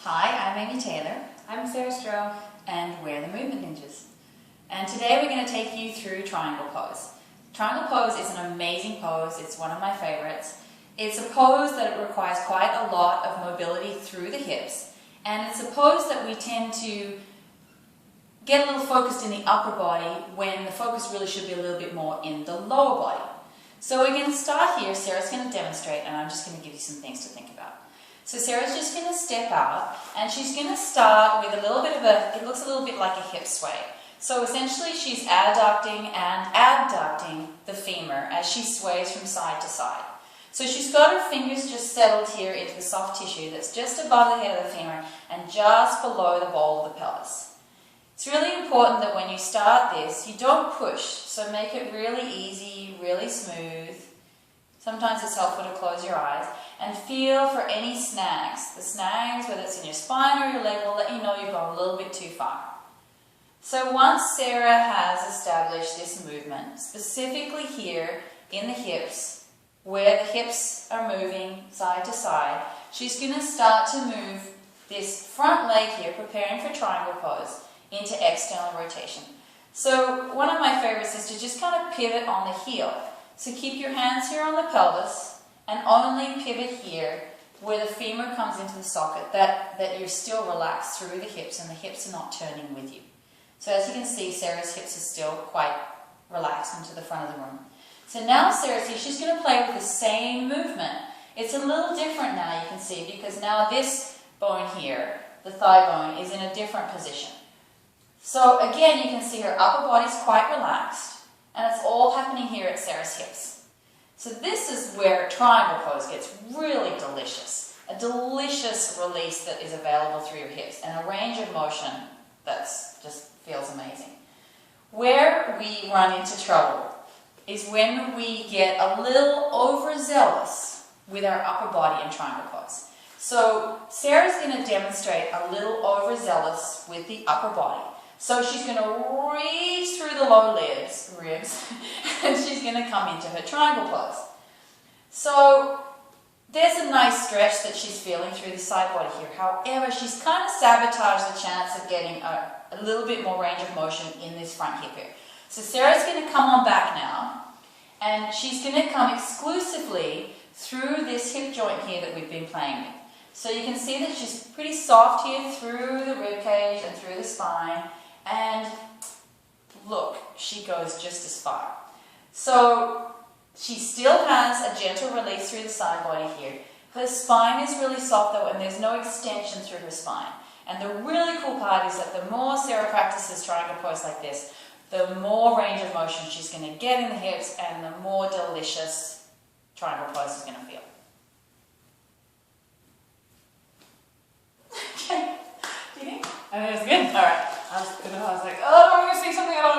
Hi, I'm Amie Taylor. I'm Sarah Stroh. And we're the Movement Ninjas. And today we're going to take you through triangle pose. Triangle pose is an amazing pose. It's one of my favorites. It's a pose that requires quite a lot of mobility through the hips. And it's a pose that we tend to get a little focused in the upper body when the focus really should be a little bit more in the lower body. So we're going to start here. Sarah's going to demonstrate, and I'm just going to give you some things to think about. So Sarah's just going to step out, and she's going to start with a little bit of it looks a little bit like a hip sway. So essentially she's adducting and abducting the femur as she sways from side to side. So she's got her fingers just settled here into the soft tissue that's just above the head of the femur and just below the bowl of the pelvis. It's really important that when you start this, you don't push, so make it really easy, really smooth. Sometimes it's helpful to close your eyes and feel for any snags. The snags, whether it's in your spine or your leg, will let you know you've gone a little bit too far. So once Sarah has established this movement, specifically here in the hips, where the hips are moving side to side, she's going to start to move this front leg here, preparing for triangle pose, into external rotation. So one of my favorites is to just kind of pivot on the heel. So keep your hands here on the pelvis and only pivot here where the femur comes into the socket, that you're still relaxed through the hips and the hips are not turning with you. So as you can see, Sarah's hips are still quite relaxed into the front of the room. So now Sarah's here, she's going to play with the same movement. It's a little different now, you can see, because now this bone here, the thigh bone, is in a different position. So again, you can see her upper body's quite relaxed, and it's all happening here at Sarah's hips. So this is where triangle pose gets really delicious. A delicious release that is available through your hips, and a range of motion that's just feels amazing. Where we run into trouble is when we get a little overzealous with our upper body in triangle pose. So Sarah's going to demonstrate a little overzealous with the upper body. So she's going to reach through the lower ribs, and she's going to come into her triangle pose. So there's a nice stretch that she's feeling through the side body here. However, she's kind of sabotaged the chance of getting a little bit more range of motion in this front hip here. So Sarah's going to come on back now, and she's going to come exclusively through this hip joint here that we've been playing with. So you can see that she's pretty soft here through the rib cage and through the spine. And look, she goes just as far. So she still has a gentle release through the side body here. Her spine is really soft though, and there's no extension through her spine. And the really cool part is that the more Sarah practices triangle pose like this, the more range of motion she's going to get in the hips and the more delicious triangle pose is going to feel. Okay. Do you think? I think it's good. All right. I was like, oh, I'm going to say something I don't